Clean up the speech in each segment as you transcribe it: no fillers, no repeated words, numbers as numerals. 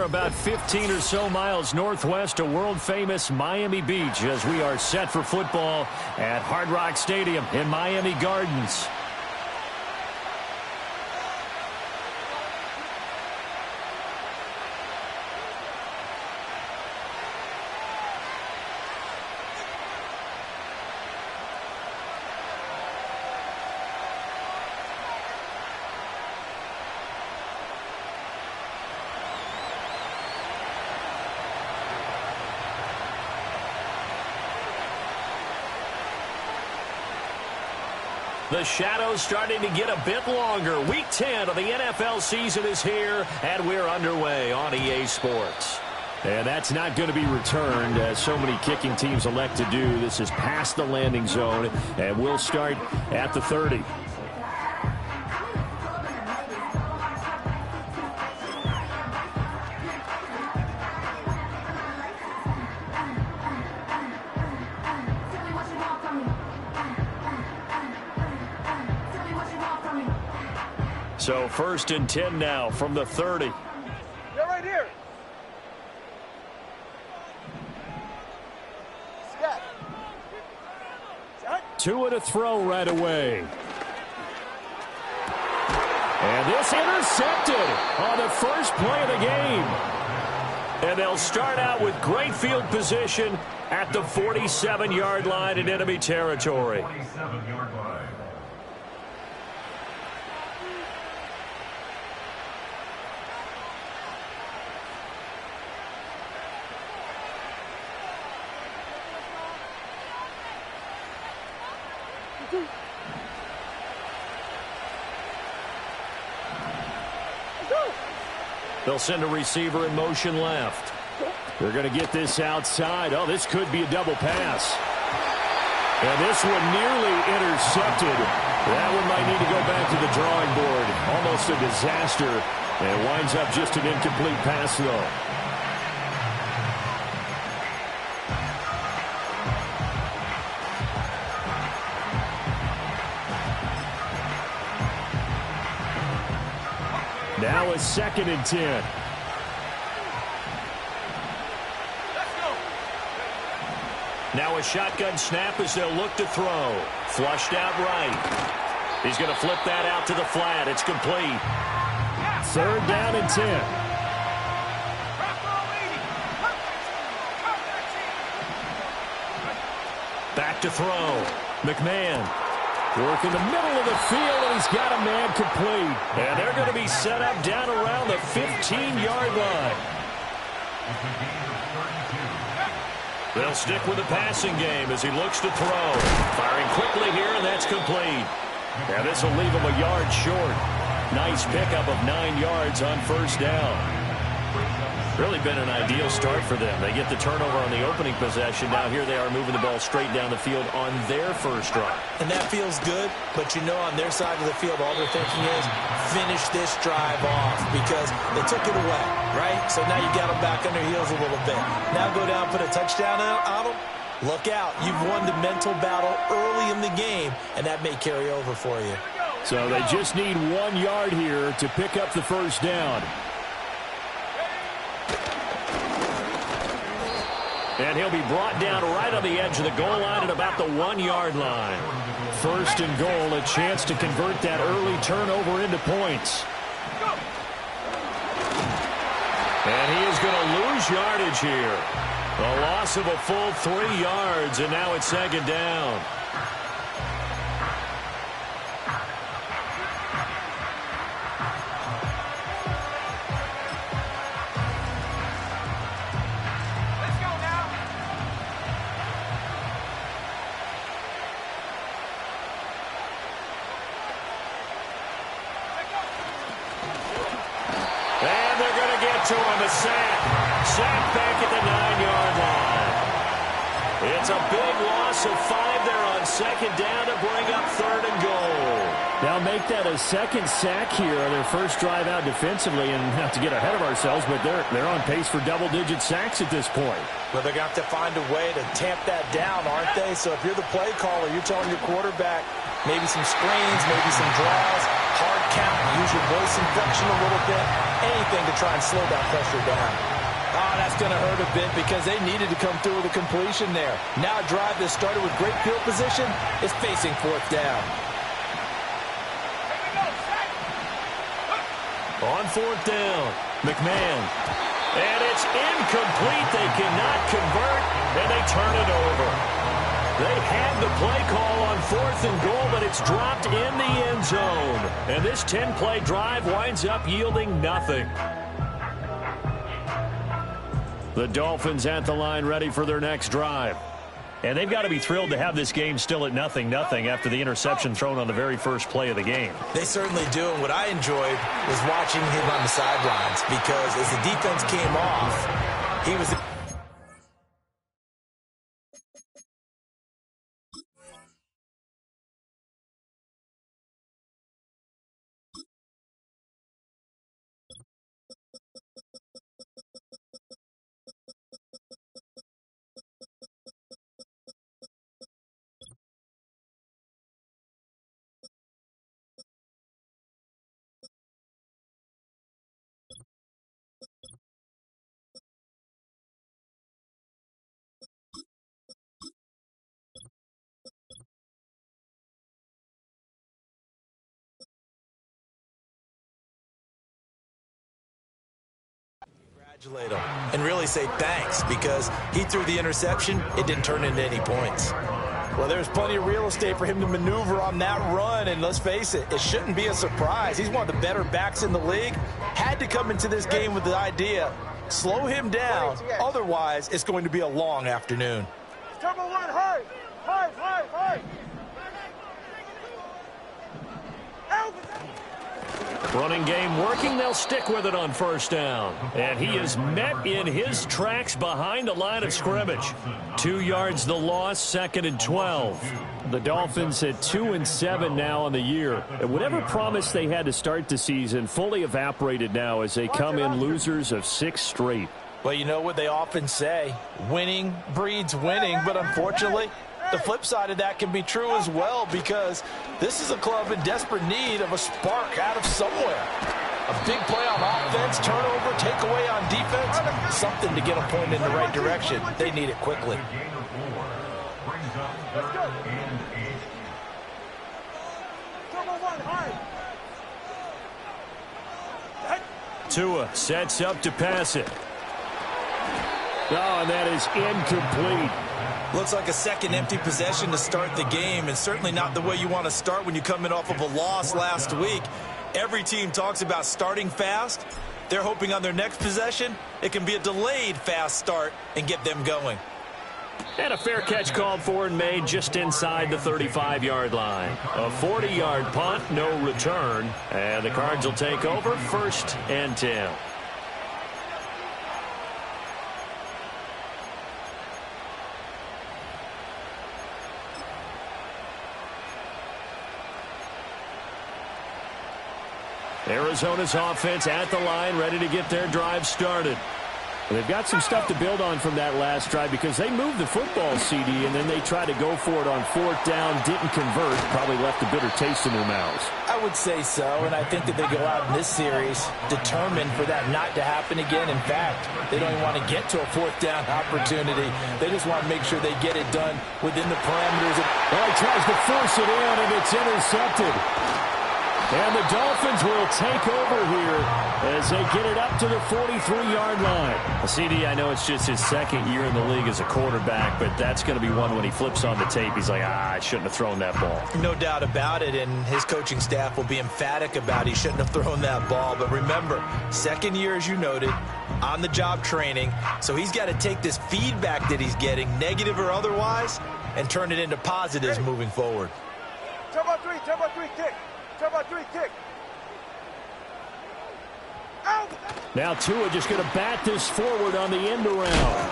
we're about 15 or so miles northwest of world-famous Miami Beach as we are set for football at Hard Rock Stadium in Miami Gardens. The shadow's starting to get a bit longer. Week 10 of the NFL season is here, and we're underway on EA Sports. And that's not going to be returned, as so many kicking teams elect to do. This is past the landing zone, and we'll start at the 30. So 1st and 10 now from the 30. They're right here. Scat. Two and a throw right away. And this intercepted on the first play of the game. And they'll start out with great field position at the 47-yard line in enemy territory. 47-yard line. They'll send a receiver in motion left. They're going to get this outside. Oh, this could be a double pass. And this one nearly intercepted. That one might need to go back to the drawing board. Almost a disaster. And it winds up just an incomplete pass, though. Now a 2nd and 10. Now a shotgun snap as they'll look to throw. Flushed out right. He's going to flip that out to the flat. It's complete. 3rd down and 10. Back to throw. McMahon. Work in the middle of the field, and he's got a man complete. And they're going to be set up down around the 15-yard line. They'll stick with the passing game as he looks to throw. Firing quickly here, and that's complete. And this will leave him a yard short. Nice pickup of 9 yards on 1st down. Really been an ideal start for them. They get the turnover on the opening possession. Now here they are moving the ball straight down the field on their first drive. And that feels good, but you know on their side of the field all they're thinking is finish this drive off because they took it away, right? So now you got them back on their heels a little bit. Now go down, put a touchdown on them. Look out. You've won the mental battle early in the game, and that may carry over for you. So they just need 1 yard here to pick up the first down. And he'll be brought down right on the edge of the goal line at about the 1 yard line. 1st and goal, a chance to convert that early turnover into points. And he is going to lose yardage here. A loss of a full 3 yards, and now it's 2nd down. To him, a sack. Sack back at the 9-yard line. It's a big loss of 5 there on 2nd down to bring up 3rd and goal. Now make that a 2nd sack here on their first drive out defensively, and not to get ahead of ourselves, but they're on pace for double-digit sacks at this point. Well, they're going to have to find a way to tamp that down, aren't they? So if you're the play caller, you're telling your quarterback maybe some screens, maybe some draws, hard count. Use your voice inflection a little bit. Anything to try and slow that pressure down. Oh, that's going to hurt a bit because they needed to come through with a completion there. Now a drive that started with great field position is facing fourth down. On fourth down, McMahon. And it's incomplete. They cannot convert, and they turn it over. They had the play call on fourth and goal, but it's dropped in the end zone. And this 10-play drive winds up yielding nothing. The Dolphins at the line ready for their next drive. And they've got to be thrilled to have this game still at 0-0 after the interception thrown on the very first play of the game. They certainly do, and what I enjoyed was watching him on the sidelines because as the defense came off, he was... Congratulate him and really say thanks because he threw the interception. It didn't turn into any points. Well, there's plenty of real estate for him to maneuver on that run, and let's face it, it shouldn't be a surprise. He's one of the better backs in the league. Had to come into this game with the idea, slow him down, otherwise it's going to be a long afternoon. Turbo one, hurry! Hurry, hurry, hurry! Running game working. They'll stick with it on first down. And he is met in his tracks behind the line of scrimmage. 2 yards the loss, 2nd and 12. The Dolphins at 2-7 now on the year. And whatever promise they had to start the season fully evaporated now as they come in losers of 6 straight. Well, you know what they often say, winning breeds winning, but unfortunately, the flip side of that can be true as well because this is a club in desperate need of a spark out of somewhere. A big play on offense, turnover, takeaway on defense, something to get a point in the right direction. They need it quickly. Tua sets up to pass it. Oh, and that is incomplete. Looks like a second empty possession to start the game, and certainly not the way you want to start when you come in off of a loss last week. Every team talks about starting fast. They're hoping on their next possession, it can be a delayed fast start and get them going. And a fair catch called for and made just inside the 35-yard line. A 40-yard punt, no return. And the Cards will take over 1st and 10. Arizona's offense at the line, ready to get their drive started. They've got some stuff to build on from that last drive because they moved the football, CD, and then they tried to go for it on 4th down, didn't convert, probably left a bitter taste in their mouths. I would say so, and I think that they go out in this series determined for that not to happen again. In fact, they don't even want to get to a 4th down opportunity. They just want to make sure they get it done within the parameters. Well, he tries to force it in, and it's intercepted. And the Dolphins will take over here as they get it up to the 43-yard line. CD, I know it's just his 2nd year in the league as a quarterback, but that's going to be one when he flips on the tape. He's like, I shouldn't have thrown that ball. No doubt about it, and his coaching staff will be emphatic about he shouldn't have thrown that ball. But remember, 2nd year, as you noted, on-the-job training. So he's got to take this feedback that he's getting, negative or otherwise, and turn it into positives moving forward. Turbo three, kick. Turbo 3, kick. Out. Now Tua just going to bat this forward on the end around.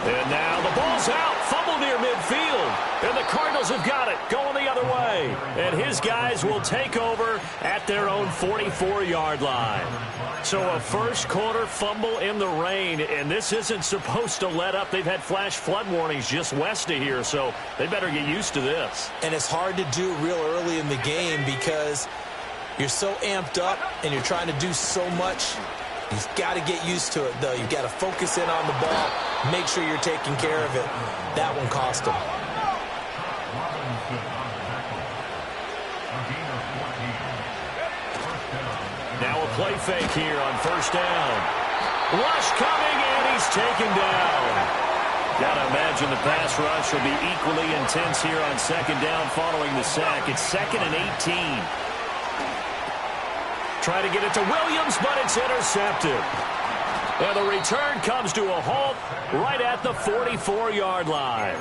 And now the ball's out. Fumble near midfield. And the Cardinals have got it. Going the other way. And his guys will take over at their own 44-yard line. So a first quarter fumble in the rain. And this isn't supposed to let up. They've had flash flood warnings just west of here. So they better get used to this. And it's hard to do real early in the game because You're so amped up, and you're trying to do so much. You've got to get used to it, though. You've got to focus in on the ball, make sure you're taking care of it. That one cost him. Now a play fake here on first down. Rush coming, and he's taken down. Gotta imagine the pass rush will be equally intense here on second down following the sack. It's 2nd and 18. Try to get it to Williams, but it's intercepted. And the return comes to a halt right at the 44-yard line.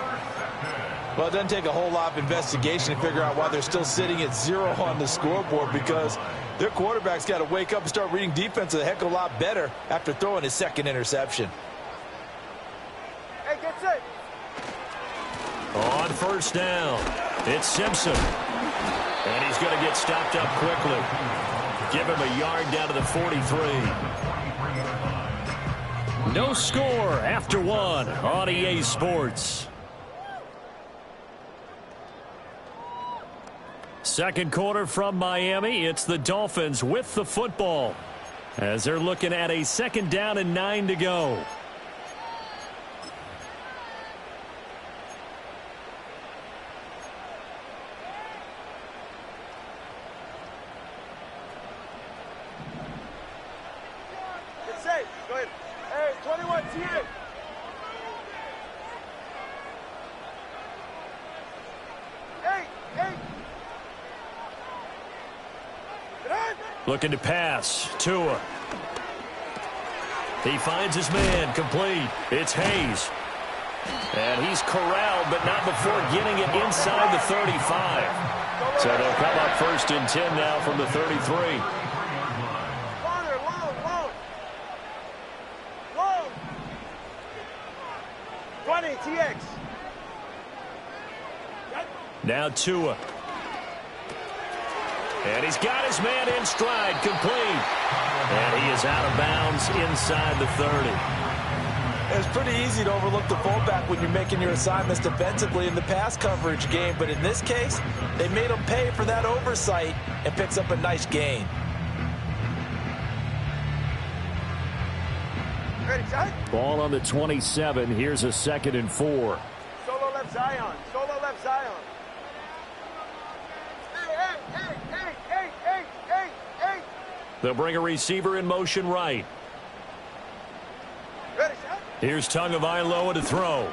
Well, it doesn't take a whole lot of investigation to figure out why they're still sitting at 0 on the scoreboard, because their quarterback's got to wake up and start reading defense a heck of a lot better after throwing his second interception. Hey, get set. On first down, it's Simpson. And he's going to get stopped up quickly. Give him a yard down to the 43. No score after one on EA Sports. Second quarter from Miami. It's the Dolphins with the football as they're looking at a 2nd down and 9 to go. Get set. Go ahead. Hey, 21, T8. Hey. Looking to pass. Tua. He finds his man. Complete. It's Hayes. And he's corralled, but not before getting it inside the 35. So they'll come up 1st and 10 now from the 33. Long. 20, TX. Now Tua. And he's got his man in stride, complete. And he is out of bounds inside the 30. It's pretty easy to overlook the fullback when you're making your assignments defensively in the pass coverage game, but in this case, they made him pay for that oversight and picks up a nice gain. Ready, shot? Ball on the 27. Here's a 2nd and 4. Solo left Zion. They'll bring a receiver in motion right. Ready, shot? Here's Tagovailoa to throw.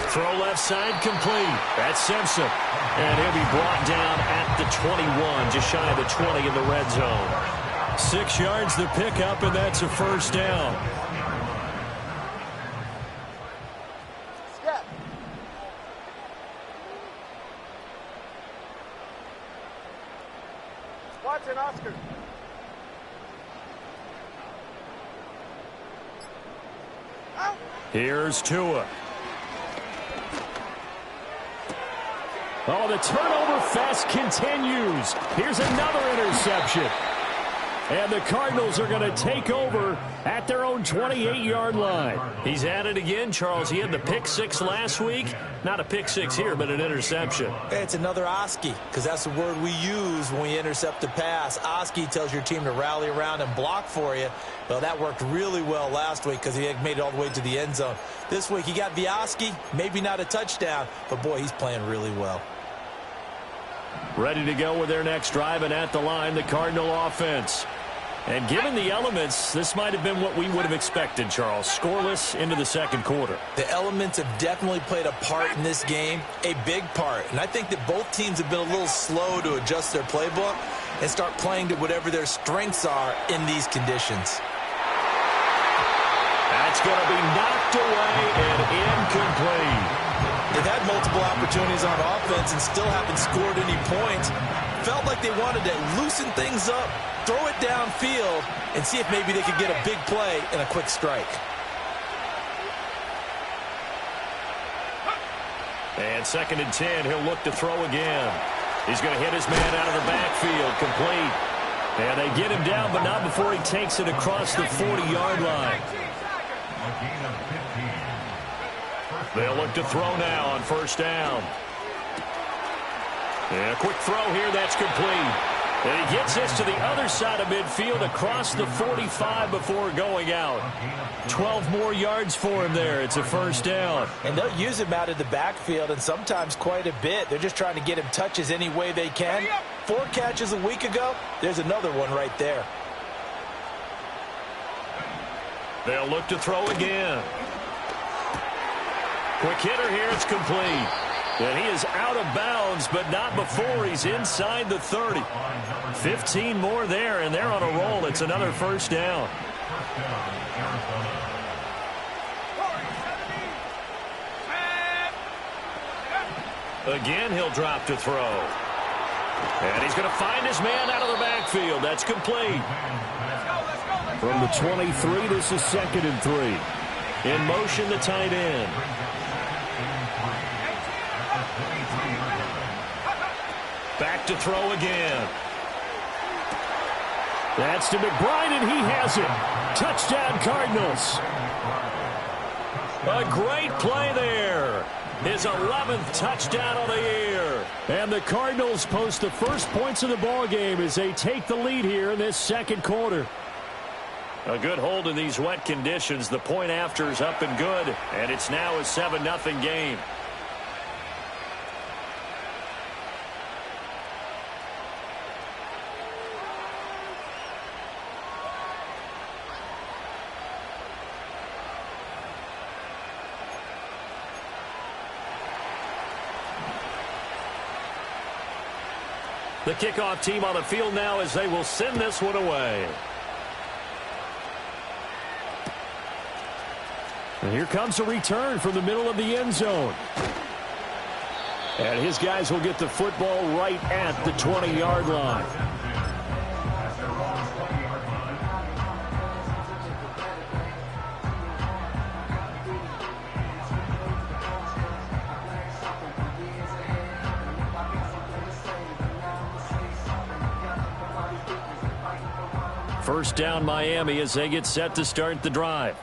Throw left side, complete. That's Simpson. And he'll be brought down at the 21, just shy of the 20 in the red zone. 6 yards the pickup, and that's a first down. Scat. Watson, Oscar. Out. Here's Tua. Oh, the turnover fest continues. Here's another interception. And the Cardinals are going to take over at their own 28-yard line. He's at it again, Charles. He had the pick 6 last week. Not a pick 6 here, but an interception. It's another Oski, because that's the word we use when we intercept a pass. Oski tells your team to rally around and block for you. Well, that worked really well last week because he made it all the way to the end zone. This week he got Vioski, maybe not a touchdown, but boy, he's playing really well. Ready to go with their next drive, and at the line, the Cardinal offense. And given the elements, this might have been what we would have expected, Charles. Scoreless into the second quarter. The elements have definitely played a part in this game, a big part. And I think that both teams have been a little slow to adjust their playbook and start playing to whatever their strengths are in these conditions. That's going to be knocked away and incomplete. They've had multiple opportunities on offense and still haven't scored any points. Felt like they wanted to loosen things up, throw it downfield, and see if maybe they could get a big play and a quick strike. And 2nd and 10, he'll look to throw again. He's going to hit his man out of the backfield, complete. And they get him down, but not before he takes it across the 40-yard line. They'll look to throw now on first down. And a quick throw here, that's complete. And he gets this to the other side of midfield across the 45 before going out. 12 more yards for him there. It's a first down. And they'll use him out of the backfield, and sometimes quite a bit. They're just trying to get him touches any way they can. 4 catches a week ago. There's another one right there. They'll look to throw again. Quick hitter here. It's complete. And he is out of bounds, but not before he's inside the 30. 15 more there, and they're on a roll. It's another first down. Again, he'll drop to throw. And he's going to find his man out of the backfield. That's complete. From the 23, this is 2nd and 3. In motion, the tight end. Back to throw again. That's to McBride, and he has it. Touchdown, Cardinals. A great play there. His 11th touchdown of the year. And the Cardinals post the first points of the ball game as they take the lead here in this second quarter. A good hold in these wet conditions. The point after is up and good, and it's now a 7-0 game. The kickoff team on the field now as they will send this one away. And here comes a return from the middle of the end zone. And his guys will get the football right at the 20-yard line. First down, Miami, as they get set to start the drive.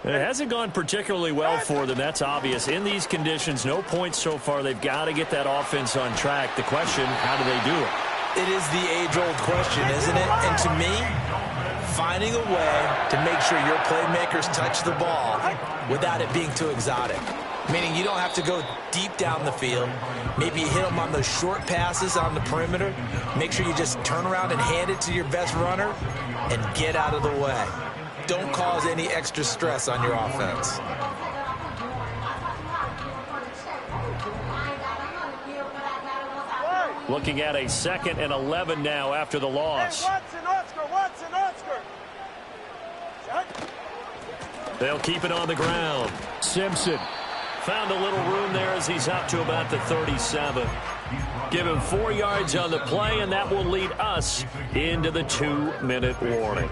It hasn't gone particularly well for them. That's obvious. In these conditions, no points so far. They've got to get that offense on track. The question, how do they do it? It is the age-old question, isn't it? And to me, finding a way to make sure your playmakers touch the ball without it being too exotic. Meaning you don't have to go deep down the field. Maybe you hit them on those short passes on the perimeter. Make sure you just turn around and hand it to your best runner and get out of the way. Don't cause any extra stress on your offense. Looking at a 2nd and 11 now after the loss. Oscar. They'll keep it on the ground. Simpson found a little room there as he's up to about the 37. Give him 4 yards on the play, and that will lead us into the 2-minute warning.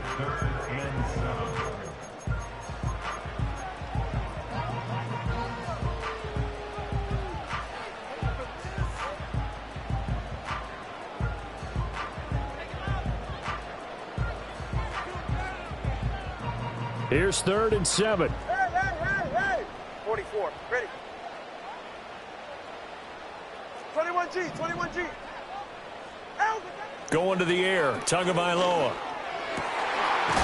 Here's 3rd and 7. Hey. 44. Ready. 21G. Going to the air. Tagovailoa.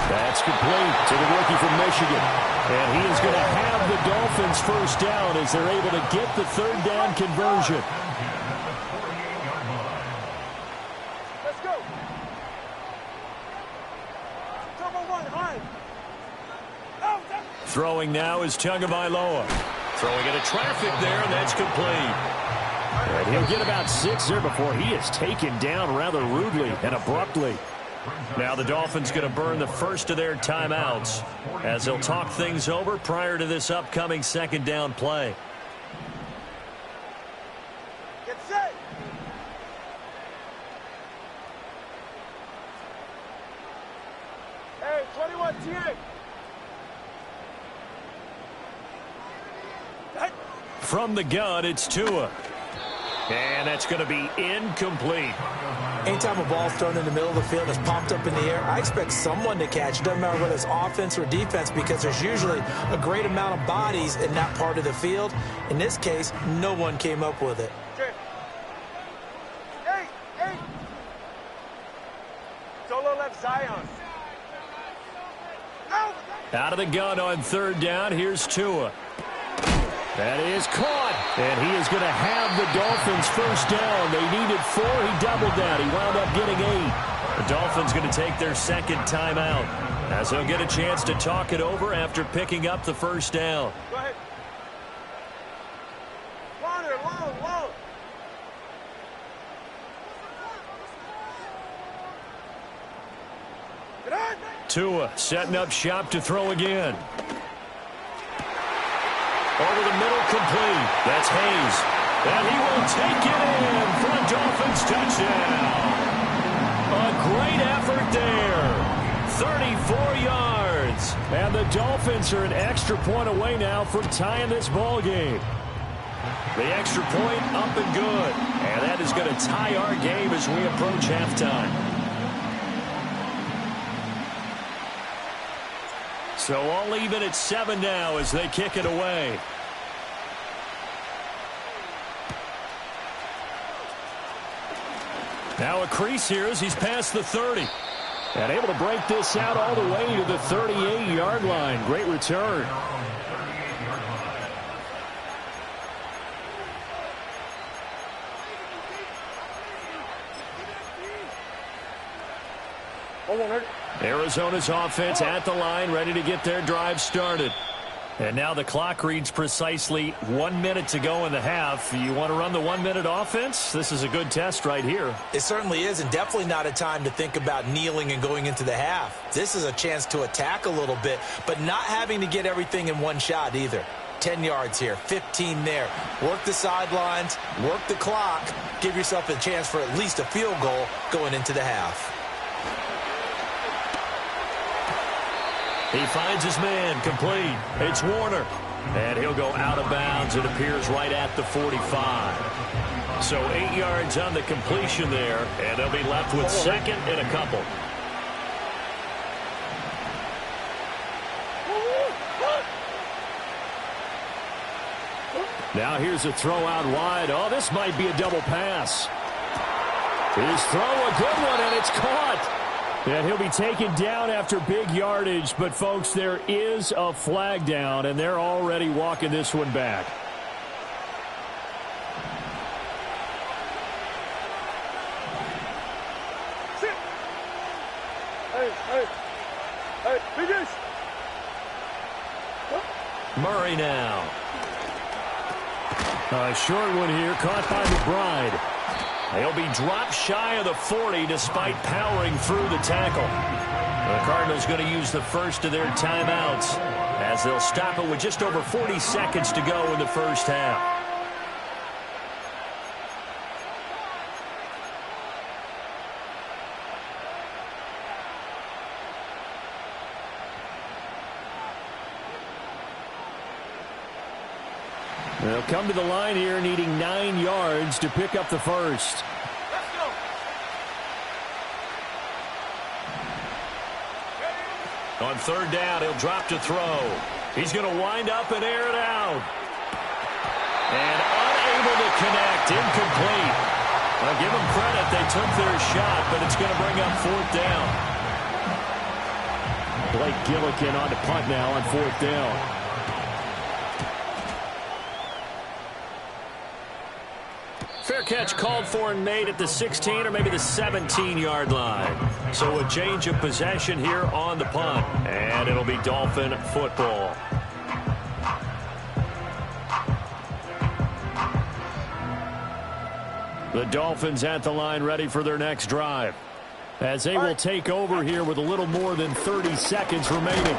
That's complete to the rookie from Michigan. And he is going to have the Dolphins first down as they're able to get the 3rd down conversion. Let's go. Double one, high. Throwing now is Tagovailoa. Throwing into traffic there, and that's complete. And he'll get about 6 there before he is taken down rather rudely and abruptly. Now the Dolphins going to burn the first of their timeouts as they'll talk things over prior to this upcoming 2nd down play. Get set. Hey, 21 TA. From the gun, it's Tua. And that's going to be incomplete. Anytime a ball's thrown in the middle of the field that's popped up in the air, I expect someone to catch. It doesn't matter whether it's offense or defense because there's usually a great amount of bodies in that part of the field. In this case, no one came up with it. Hey. Out of the gun on third down. Here's Tua. That is caught. And he is going to have the Dolphins first down. They needed 4. He doubled that. He wound up getting 8. The Dolphins going to take their second timeout as they'll get a chance to talk it over after picking up the first down. Go ahead. Long. Get on. Tua setting up shop to throw again. Over the middle, complete. That's Hayes. And he will take it in for a Dolphins touchdown. A great effort there. 34 yards. And the Dolphins are an extra point away now from tying this ball game. The extra point up and good. And that is going to tie our game as we approach halftime. So all even at 7 now as they kick it away. Now a crease here as he's past the 30. And able to break this out all the way to the 38-yard line. Great return. Arizona's offense at the line, ready to get their drive started. And now the clock reads precisely 1 minute to go in the half. You want to run the 1 minute offense? This is a good test right here. It certainly is, and definitely not a time to think about kneeling and going into the half. This is a chance to attack a little bit, but not having to get everything in one shot either. 10 yards here, 15 there. Work the sidelines, work the clock, give yourself a chance for at least a field goal going into the half. He finds his man, complete. It's Warner. And he'll go out of bounds. It appears right at the 45. So 8 yards on the completion there, and they'll be left with second and a couple. Now here's a throw out wide. Oh, this might be a double pass. His throw, a good one, and it's caught. And he'll be taken down after big yardage. But, folks, there is a flag down, and they're already walking this one back. Sit. Hey, finish. Murray now. A short one here, caught by McBride. They'll be dropped shy of the 40 despite powering through the tackle. The Cardinals going to use the first of their timeouts as they'll stop it with just over 40 seconds to go in the first half. They'll come to the line here needing 9 yards to pick up the first. Let's go. On third down, he'll drop to throw. He's going to wind up and air it out. And unable to connect, incomplete. I'll give them credit, they took their shot, but it's going to bring up fourth down. Blake Gillikin on to punt now on fourth down. Fair catch called for and made at the 16 or maybe the 17-yard line. So a change of possession here on the punt. And it'll be Dolphin football. The Dolphins at the line ready for their next drive. As they will take over here with a little more than 30 seconds remaining.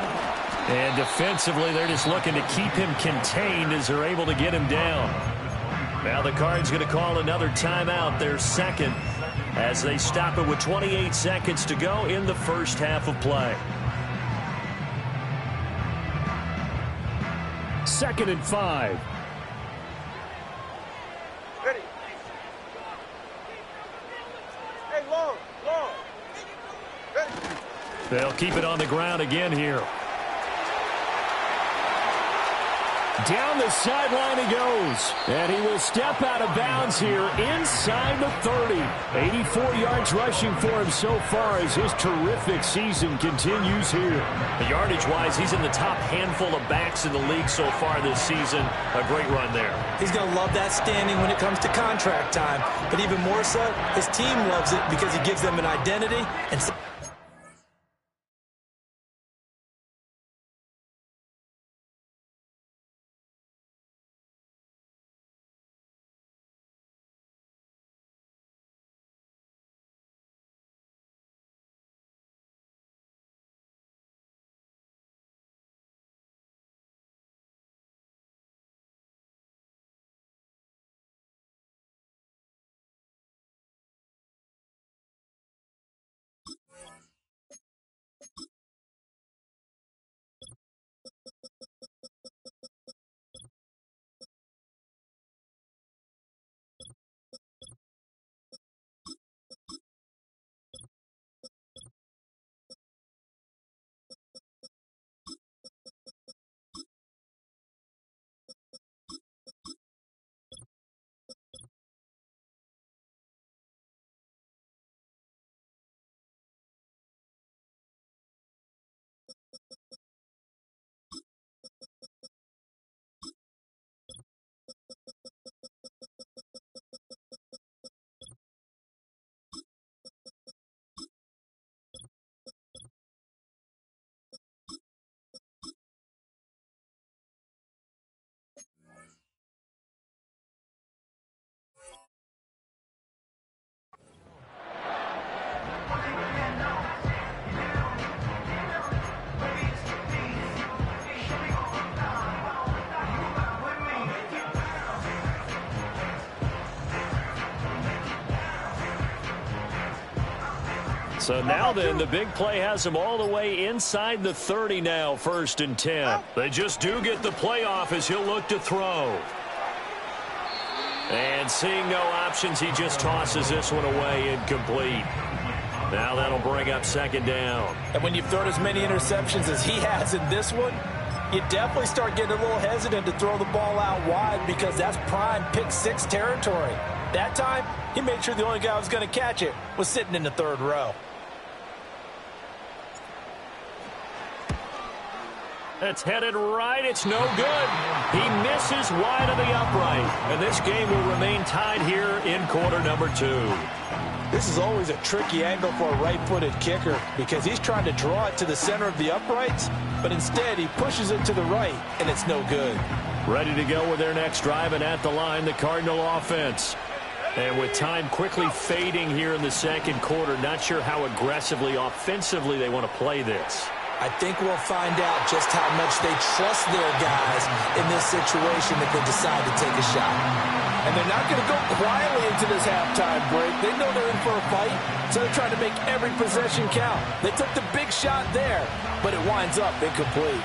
And defensively, they're just looking to keep him contained as they're able to get him down. Now the Cards going to call another timeout, their second, as they stop it with 28 seconds to go in the first half of play. 2nd and 5. Ready. Hey, long. Ready. They'll keep it on the ground again here. Down the sideline he goes. And he will step out of bounds here inside the 30. 84 yards rushing for him so far as his terrific season continues here. Yardage-wise, he's in the top handful of backs in the league so far this season. A great run there. He's going to love that standing when it comes to contract time. But even more so, his team loves it because he gives them an identity and So now then, the big play has him all the way inside the 30 now, 1st and 10. They just do get the play off as he'll look to throw. And seeing no options, he just tosses this one away, incomplete. Now that'll bring up 2nd down. And when you've thrown as many interceptions as he has in this one, you definitely start getting a little hesitant to throw the ball out wide because that's prime pick 6 territory. That time, he made sure the only guy who was going to catch it was sitting in the 3rd row. It's headed right. It's no good. He misses wide of the upright. And this game will remain tied here in quarter number 2. This is always a tricky angle for a right-footed kicker because he's trying to draw it to the center of the uprights, but instead he pushes it to the right, and it's no good. Ready to go with their next drive, and at the line, the Cardinal offense. And with time quickly fading here in the 2nd quarter, not sure how aggressively, offensively they want to play this. I think we'll find out just how much they trust their guys in this situation if they decide to take a shot. And they're not going to go quietly into this halftime break. They know they're in for a fight, so they're trying to make every possession count. They took the big shot there, but it winds up incomplete.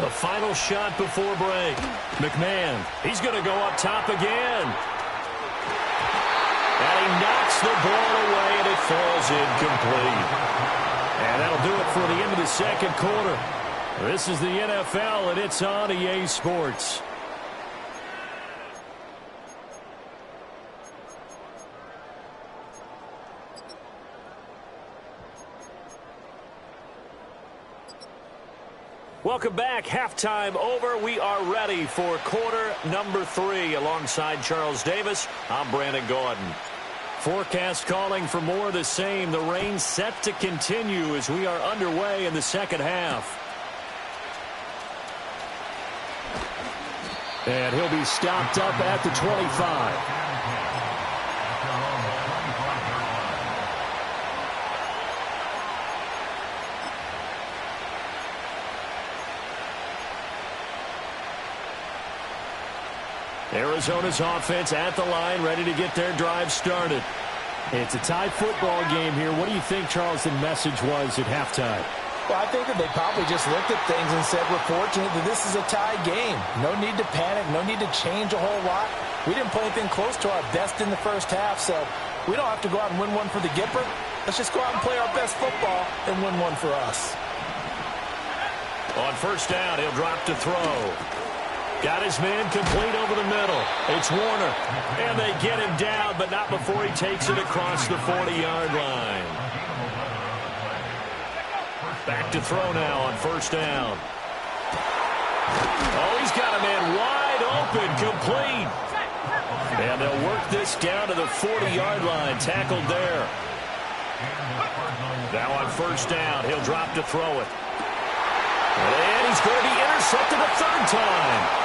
The final shot before break. McMahon, he's going to go up top again. And he knocks the ball away, and it falls incomplete. And that'll do it for the end of the 2nd quarter. This is the NFL, and it's on EA Sports. Welcome back. Halftime over. We are ready for quarter number 3. Alongside Charles Davis, I'm Brandon Gaudin. Forecast calling for more of the same. The rain set to continue as we are underway in the 2nd half. And he'll be stopped up at the 25. Arizona's offense at the line, ready to get their drive started. It's a tie football game here. What do you think, Charles, the message was at halftime? Well, I think that they probably just looked at things and said, we're fortunate that this is a tie game. No need to panic, no need to change a whole lot. We didn't play anything close to our best in the 1st half, so we don't have to go out and win one for the Gipper. Let's just go out and play our best football and win one for us. On first down, he'll drop to throw. Got his man complete over the middle. It's Warner. And they get him down, but not before he takes it across the 40-yard line. Back to throw now on first down. Oh, he's got a man wide open, complete. And they'll work this down to the 40-yard line, tackled there. Now on first down, he'll drop to throw it. And he's going to be intercepted a third time.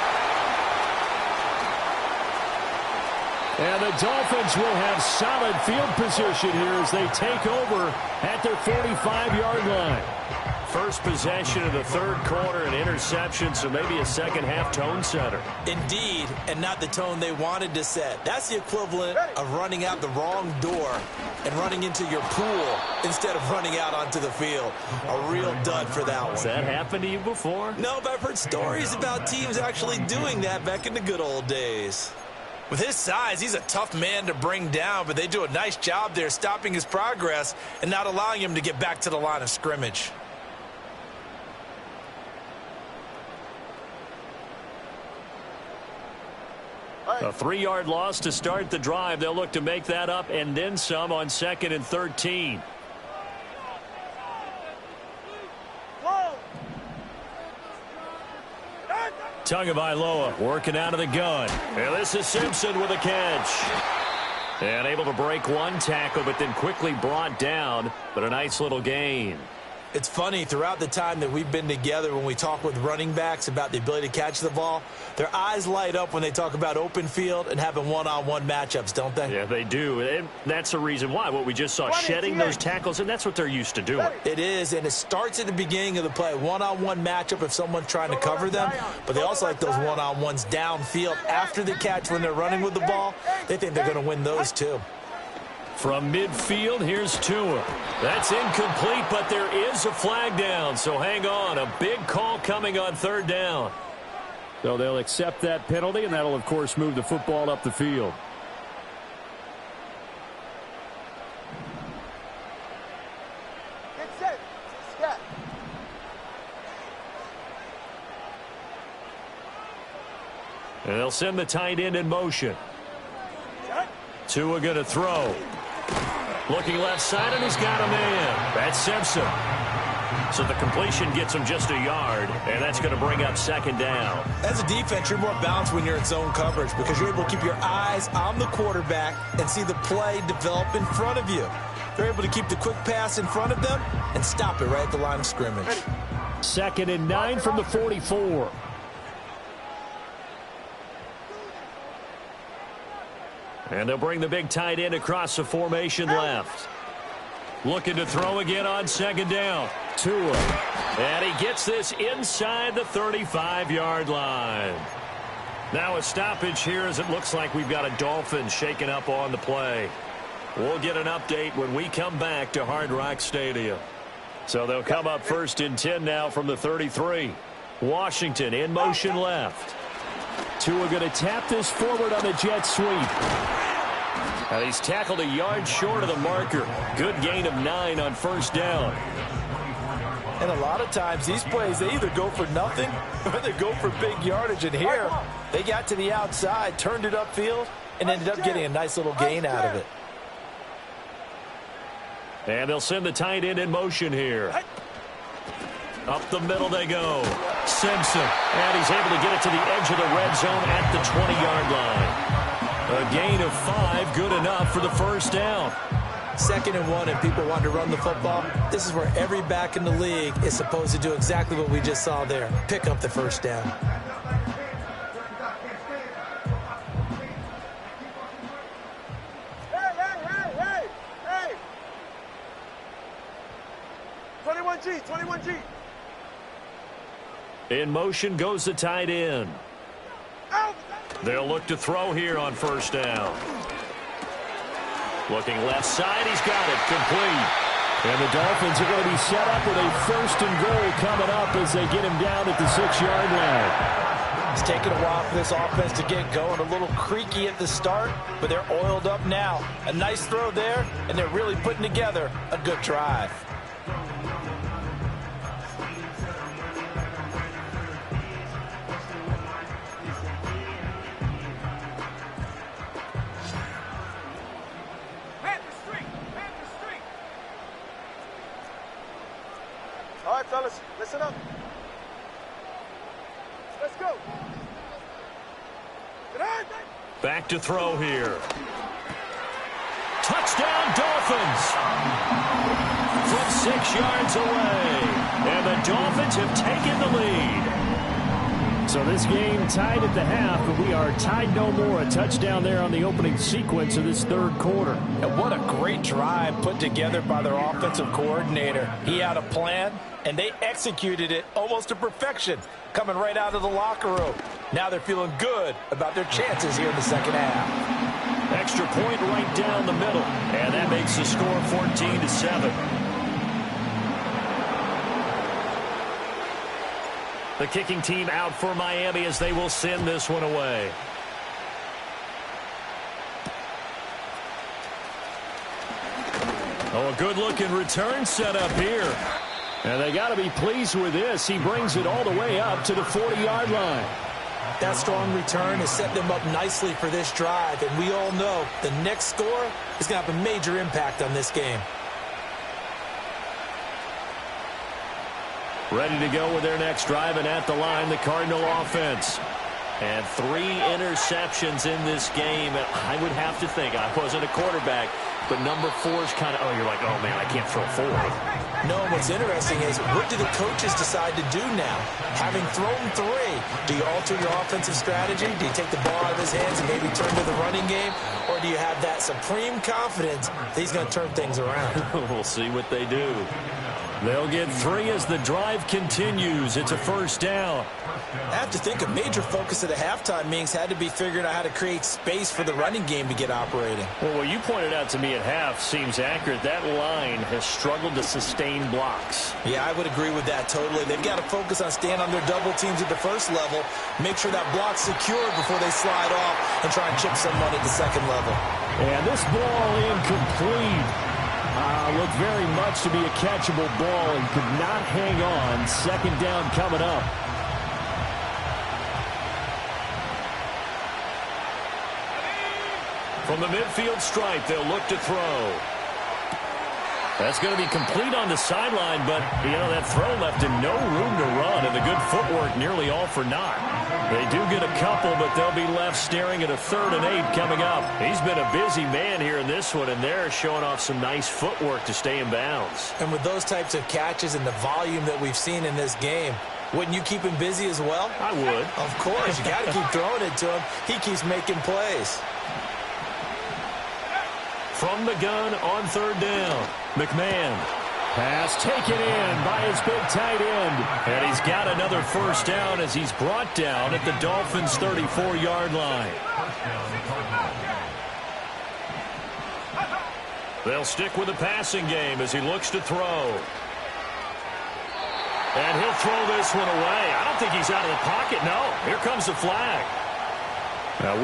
And the Dolphins will have solid field position here as they take over at their 45-yard line. First possession of the third quarter, an interception, so maybe a second-half tone setter. Indeed, and not the tone they wanted to set. That's the equivalent of running out the wrong door and running into your pool instead of running out onto the field. A real dud for that one. Has that happened to you before? No, but I've heard stories about teams actually doing that back in the good old days. With his size, he's a tough man to bring down, but they do a nice job there stopping his progress and not allowing him to get back to the line of scrimmage. A 3-yard loss to start the drive. They'll look to make that up and then some on 2nd and 13. Tagovailoa working out of the gun. And this is Simpson with a catch. And able to break one tackle, but then quickly brought down. But a nice little gain. It's funny, throughout the time that we've been together, when we talk with running backs about the ability to catch the ball, their eyes light up when they talk about open field and having one-on-one matchups, don't they? Yeah, they do. And that's the reason why. What we just saw, shedding those tackles, and that's what they're used to doing. It is, and it starts at the beginning of the play. One-on-one matchup if someone's trying to cover them, but they also like those one-on-ones downfield after the catch when they're running with the ball. They think they're going to win those, too. From midfield, here's Tua. That's incomplete, but there is a flag down, so hang on. A big call coming on third down. So they'll accept that penalty, and that'll, of course, move the football up the field. Get set. Step. And they'll send the tight end in motion. Tua going to throw. Looking left side, and he's got a man. That's Simpson. So the completion gets him just a yard, and that's going to bring up second down. As a defense, you're more balanced when you're in zone coverage because you're able to keep your eyes on the quarterback and see the play develop in front of you. They're able to keep the quick pass in front of them and stop it right at the line of scrimmage. 2nd and 9 from the 44. And they'll bring the big tight end across the formation left. Looking to throw again on second down. Tua. And he gets this inside the 35-yard line. Now a stoppage here as it looks like we've got a Dolphin shaking up on the play. We'll get an update when we come back to Hard Rock Stadium. So they'll come up 1st and 10 now from the 33. Washington in motion left. Tua going to tap this forward on the jet sweep. And he's tackled a yard short of the marker. Good gain of 9 on first down. And a lot of times these plays, they either go for nothing or they go for big yardage. And here, they got to the outside, turned it upfield, and ended up getting a nice little gain out of it. And they'll send the tight end in motion here. Up the middle they go. Simpson. And he's able to get it to the edge of the red zone at the 20-yard line. A gain of 5, good enough for the first down. 2nd and 1, and people want to run the football. This is where every back in the league is supposed to do exactly what we just saw there. Pick up the first down. Hey! 21G, 21G. In motion goes the tight end. They'll look to throw here on first down. Looking left side, he's got it, complete. And the Dolphins are going to be set up with a 1st and goal coming up as they get him down at the 6-yard line. It's taken a while for this offense to get going. A little creaky at the start, but they're oiled up now. A nice throw there, and they're really putting together a good drive. fellas. Listen up. Let's go. Back to throw here. Touchdown, Dolphins! From 6 yards away. And the Dolphins have taken the lead. So this game tied at the half, but we are tied no more. A touchdown there on the opening sequence of this third quarter. And what a great drive put together by their offensive coordinator. He had a plan, and they executed it almost to perfection, coming right out of the locker room. Now they're feeling good about their chances here in the second half. Extra point right down the middle. And that makes the score 14-7. The kicking team out for Miami as they will send this one away. Oh, a good-looking return set up here. And they got to be pleased with this. He brings it all the way up to the 40-yard line. That strong return has set them up nicely for this drive, and we all know the next score is going to have a major impact on this game. Ready to go with their next drive, and at the line, the Cardinal offense. And 3 interceptions in this game. And I would have to think, I wasn't a quarterback, but number 4 is kind of, you're like, oh, man, I can't throw 4. No, what's interesting is, what do the coaches decide to do now? Having thrown 3, do you alter your offensive strategy? Do you take the ball out of his hands and maybe turn to the running game? Or do you have that supreme confidence that he's going to turn things around? We'll see what they do. They'll get 3 as the drive continues. It's a first down. I have to think a major focus of the halftime meetings had to be figuring out how to create space for the running game to get operating. Well, what you pointed out to me at half seems accurate. That line has struggled to sustain blocks. Yeah, I would agree with that totally. They've got to focus on staying on their double teams at the first level, make sure that block's secure before they slide off and try and chip someone at the second level. And this ball incomplete. Looked very much to be a catchable ball and could not hang on. Second down coming up. From the midfield stripe, they'll look to throw. That's going to be complete on the sideline, but, that throw left him no room to run, and the good footwork nearly all for naught. They do get a couple, but they'll be left staring at a 3rd and 8 coming up. He's been a busy man here in this one, and they're showing off some nice footwork to stay in bounds. And with those types of catches and the volume that we've seen in this game, wouldn't you keep him busy as well? I would. Of course. You got to keep throwing it to him. He keeps making plays. From the gun on 3rd down, McMahon. Pass taken in by his big tight end. And he's got another first down as he's brought down at the Dolphins' 34-yard line. They'll stick with the passing game as he looks to throw. And he'll throw this one away. I don't think he's out of the pocket. No, here comes the flag.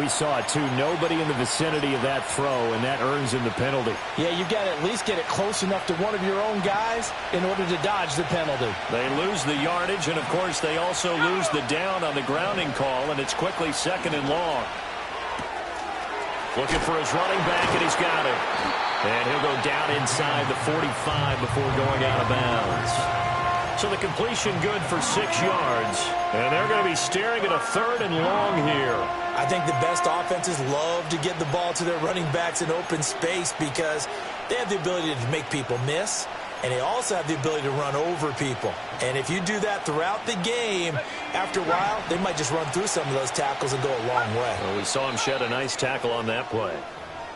We saw it, too. Nobody in the vicinity of that throw, and that earns him the penalty. Yeah, you've got to at least get it close enough to one of your own guys in order to dodge the penalty. They lose the yardage, and, of course, they also lose the down on the grounding call, and it's quickly 2nd and long. Looking for his running back, and he's got it. And he'll go down inside the 45 before going out of bounds. So the completion good for 6 yards. And they're going to be staring at a 3rd and long here. I think the best offenses love to get the ball to their running backs in open space because they have the ability to make people miss, and they also have the ability to run over people. And if you do that throughout the game, after a while, they might just run through some of those tackles and go a long way. Well, we saw him shed a nice tackle on that play.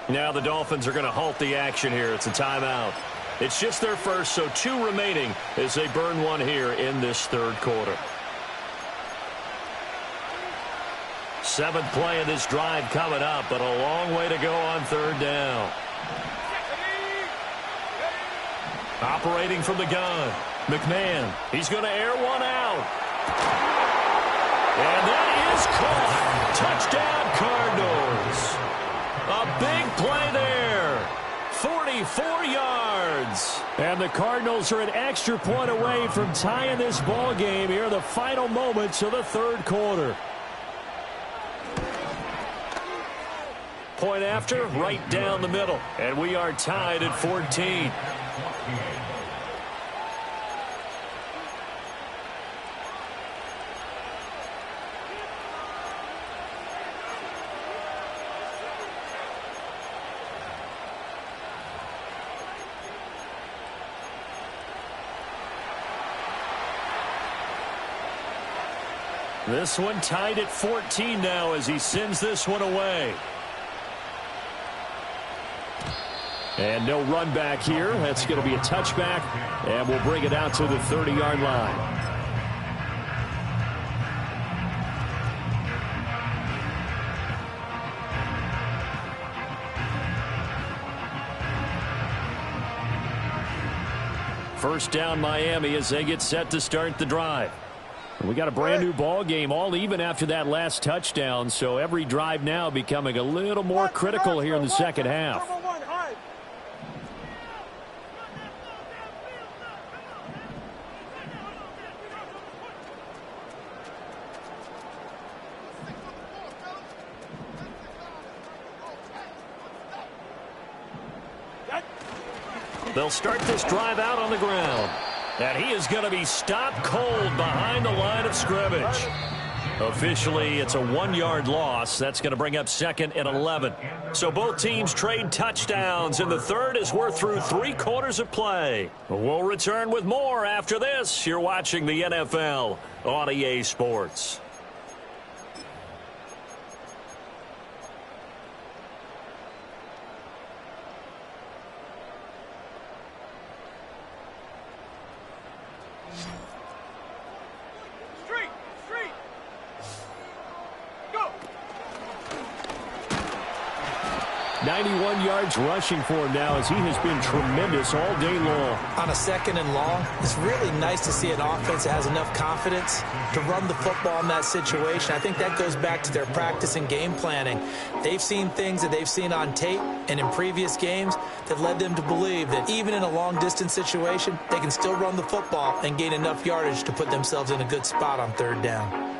Now the Dolphins are going to halt the action here. It's a timeout. It's just their first, so 2 remaining as they burn one here in this 3rd quarter. 7th play of this drive coming up, but a long way to go on 3rd down. Operating from the gun, McMahon. He's going to air one out. And that is caught. Touchdown, Cardinals. A big play there. 44 yards. And the Cardinals are an extra point away from tying this ball game here in the final moments of the 3rd quarter. Point after, right down the middle. And we are tied at 14. This one tied at 14 now as he sends this one away. And no run back here. That's going to be a touchback, and we'll bring it out to the 30-yard line. First down Miami as they get set to start the drive. We got a brand new ball game, all even after that last touchdown, so every drive now becoming a little more critical here in the second half. They'll start this drive out on the ground. And he is going to be stopped cold behind the line of scrimmage. Officially, it's a 1-yard loss. That's going to bring up 2nd and 11. So both teams trade touchdowns, and the third as we're through 3 quarters of play. We'll return with more after this. You're watching the NFL on EA Sports. Street! Go! 91 yards rushing for him now as he has been tremendous all day long. On a 2nd and long, it's really nice to see an offense that has enough confidence to run the football in that situation. I think that goes back to their practice and game planning. They've seen things that they've seen on tape and in previous games that led them to believe that even in a long-distance situation, they can still run the football and gain enough yardage to put themselves in a good spot on 3rd down.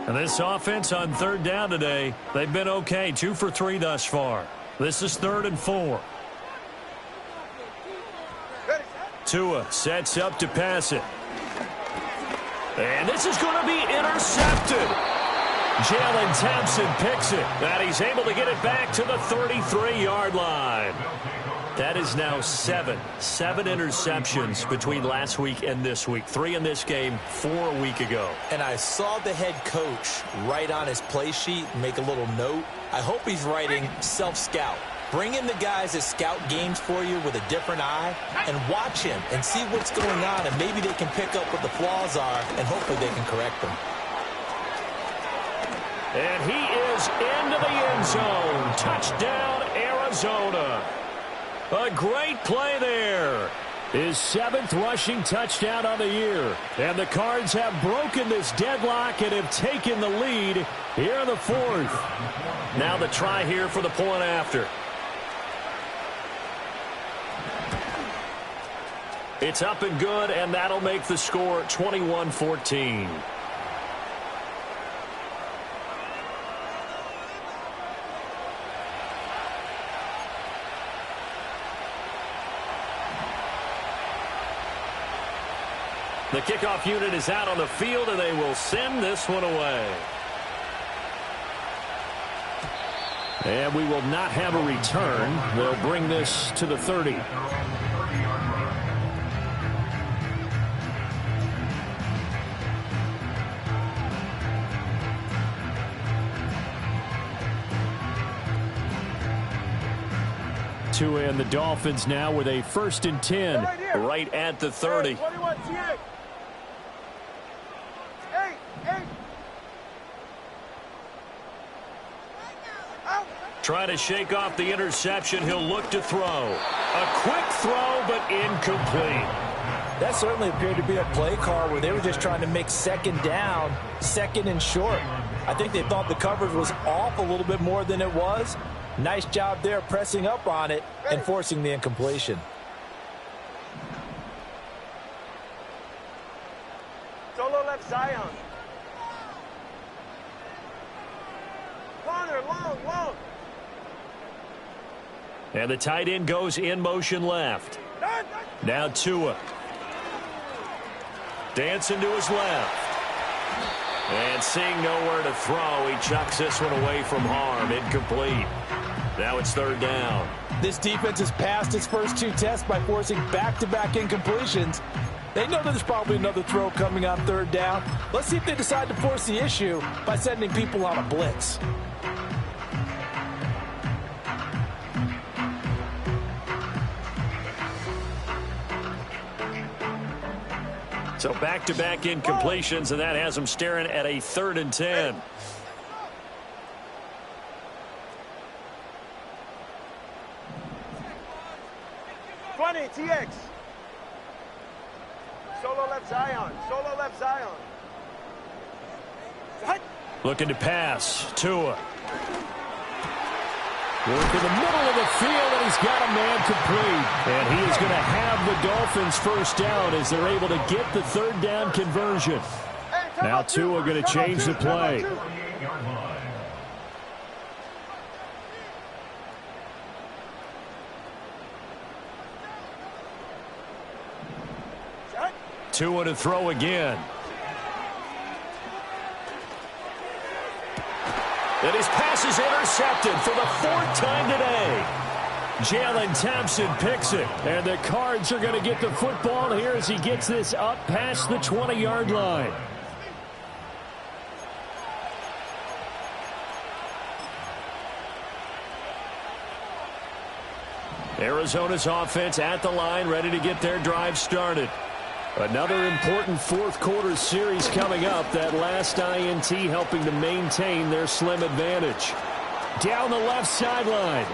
And this offense on 3rd down today, they've been okay, 2 for 3 thus far. This is 3rd and 4. Tua sets up to pass it. And this is going to be intercepted. Jalen Thompson picks it, and he's able to get it back to the 33-yard line. That is now 7 interceptions between last week and this week. 3 in this game, 4 a week ago. And I saw the head coach write on his play sheet, make a little note. I hope he's writing self-scout. Bring in the guys that scout games for you with a different eye and watch him and see what's going on, and maybe they can pick up what the flaws are, and hopefully they can correct them. And he is into the end zone. Touchdown, Arizona. A great play there. His 7th rushing touchdown on the year. And the Cards have broken this deadlock and have taken the lead here in the 4th. Now the try here for the point after. It's up and good, and that'll make the score 21-14. The kickoff unit is out on the field, and they will send this one away. And we will not have a return. They'll bring this to the 30. Tua and the Dolphins now with a 1st and 10 right at the 30. 21 T8. Trying to shake off the interception. He'll look to throw. A quick throw, but incomplete. That certainly appeared to be a play call where they were just trying to make 2nd down, 2nd and short. I think they thought the coverage was off a little bit more than it was. Nice job there pressing up on it and forcing the incompletion. Solo left Zion. Corner, long. And the tight end goes in motion left. Now Tua. Dancing to his left. And seeing nowhere to throw, he chucks this one away from harm. Incomplete. Now it's 3rd down. This defense has passed its first 2 tests by forcing back-to-back incompletions. They know that there's probably another throw coming on third down. Let's see if they decide to force the issue by sending people on a blitz. So back-to-back incompletions, and that has them staring at a 3rd and 10. TX. Solo left Zion. Solo left Zion. Looking to pass. Tua. Work in the middle of the field, and he's got a man complete. And he is going to have the Dolphins first down as they're able to get the 3rd down conversion. Now Tua going to change the play. Tua to throw again. And his pass is intercepted for the 4th time today. Jalen Thompson picks it. And the Cards are going to get the football here as he gets this up past the 20-yard line. Arizona's offense at the line, ready to get their drive started. Another important 4th quarter series coming up. That last INT helping to maintain their slim advantage. Down the left sideline.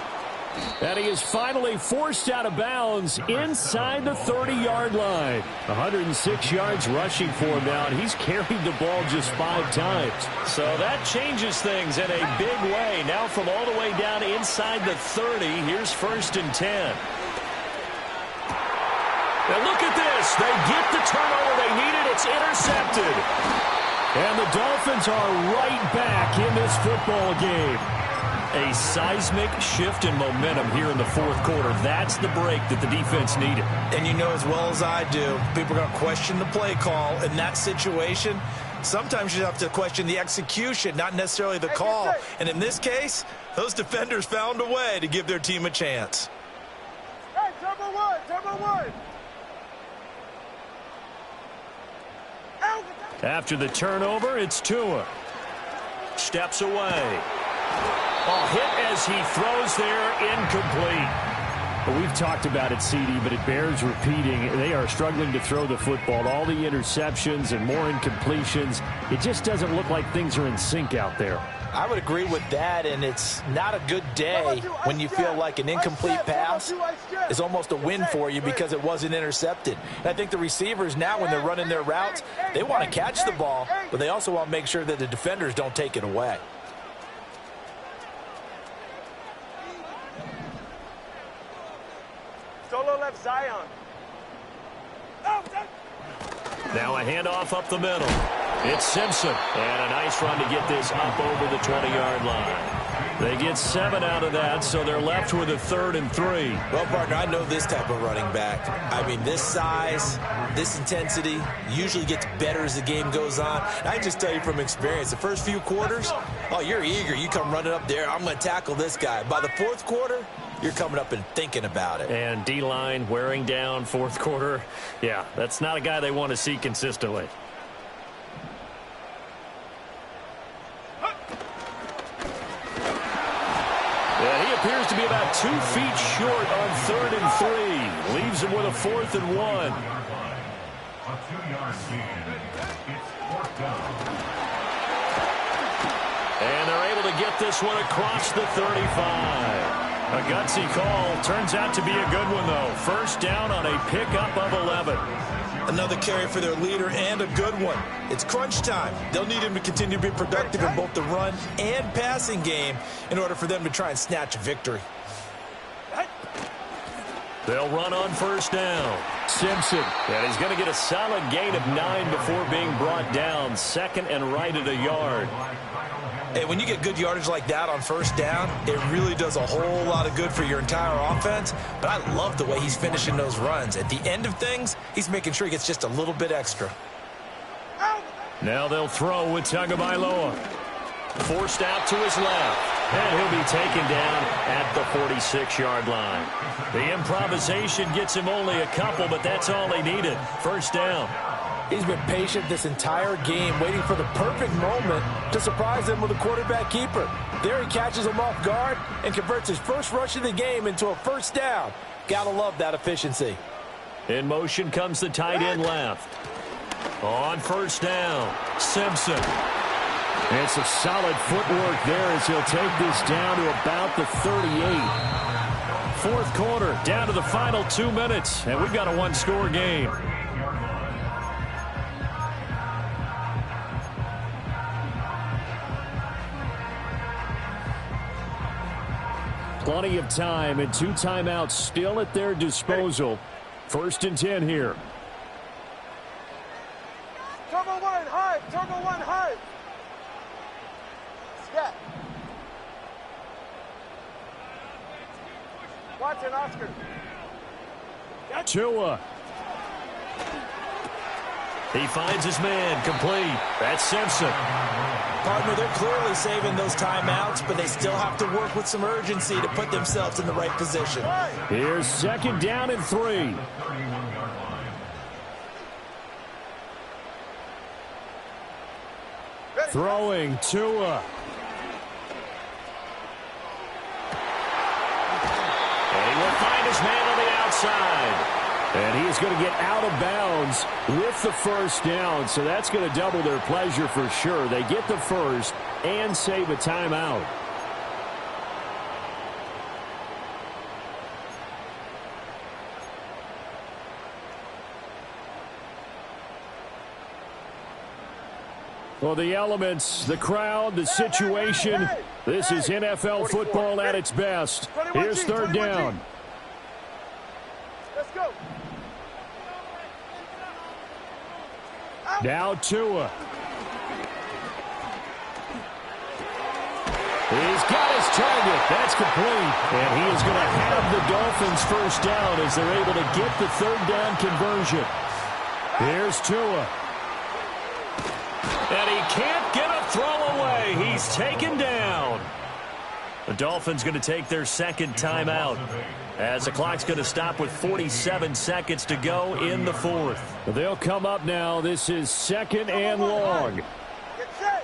And he is finally forced out of bounds inside the 30-yard line. 106 yards rushing for him now, and he's carried the ball just 5 times. So that changes things in a big way. Now from all the way down inside the 30, here's 1st and 10. And look at this. They get the turnover they needed. It's intercepted. And the Dolphins are right back in this football game. A seismic shift in momentum here in the 4th quarter. That's the break that the defense needed. And you know as well as I do, people are going to question the play call in that situation. Sometimes you have to question the execution, not necessarily the call. And in this case, those defenders found a way to give their team a chance. Hey, double one. After the turnover, it's Tua. Steps away. A hit as he throws there, incomplete. Well, we've talked about it, CD, but it bears repeating. They are struggling to throw the football. All the interceptions and more incompletions. It just doesn't look like things are in sync out there. I would agree with that, and it's not a good day when you feel like an incomplete pass is almost a win for you because it wasn't intercepted. And I think the receivers now, when they're running their routes, they want to catch the ball, but they also want to make sure that the defenders don't take it away. Solo left Zion. Now a handoff up the middle. It's Simpson. And a nice run to get this up over the 20-yard line. They get 7 out of that, so they're left with a 3rd and 3. Well, partner, I know this type of running back. I mean, this size, this intensity usually gets better as the game goes on. And I just tell you from experience, the first few quarters, oh, you're eager. You come running up there, I'm going to tackle this guy. By the 4th quarter, you're coming up and thinking about it. And D-line wearing down 4th quarter. Yeah, that's not a guy they want to see consistently. And he appears to be about 2 feet short on 3rd and 3. Leaves him with a 4th and 1. A 2-yard gain. It's 4th down. And they're able to get this one across the 35. A gutsy call. Turns out to be a good one, though. First down on a pickup of 11. Another carry for their leader and a good one. It's crunch time. They'll need him to continue to be productive in both the run and passing game in order for them to try and snatch a victory. They'll run on first down. Simpson. And he's going to get a solid gain of 9 before being brought down. 2nd and right at a yard. Hey, when you get good yardage like that on first down, it really does a whole lot of good for your entire offense. But I love the way he's finishing those runs. At the end of things, he's making sure he gets just a little bit extra. Now they'll throw with Tagovailoa. Forced out to his left. And he'll be taken down at the 46-yard line. The improvisation gets him only a couple, but that's all he needed. First down. He's been patient this entire game, waiting for the perfect moment to surprise him with a quarterback keeper. There he catches him off guard and converts his first rush of the game into a first down. Gotta love that efficiency. In motion comes the tight end left. On first down, Simpson. It's a solid footwork there as he'll take this down to about the 38. Fourth quarter, down to the final 2 minutes, and we've got a one-score game. Plenty of time and 2 timeouts still at their disposal. First and 10 here. Turbo one, high. Turbo one, high. Scat. Watson, Oscar. Tua. He finds his man, complete. That's Simpson. Partner, they're clearly saving those timeouts, but they still have to work with some urgency to put themselves in the right position. Here's second down and 3. Throwing Tua. And he will find his man on the outside. And he is going to get out of bounds with the first down, so that's going to double their pleasure for sure. They get the first and save a timeout. Well, the elements, the crowd, the situation, this is NFL football at its best. Here's third down. Let's go. Now Tua. He's got his target. That's complete. And he is going to have the Dolphins first down as they're able to get the third down conversion. Here's Tua. And he can't get a throw away. He's taken down. The Dolphins going to take their second timeout as the clock's going to stop with 47 seconds to go in the fourth. They'll come up now. This is second and long. Get set.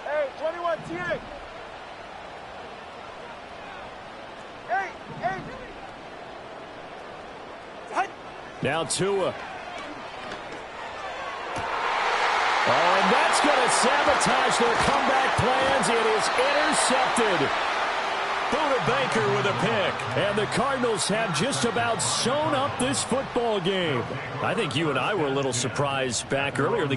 Hey, 21 TA. Hey. Now Tua. Oh, and that's going to sabotage their comeback plans. It is intercepted. Buda Baker with a pick. And the Cardinals have just about sewn up this football game. I think you and I were a little surprised back earlier in the game.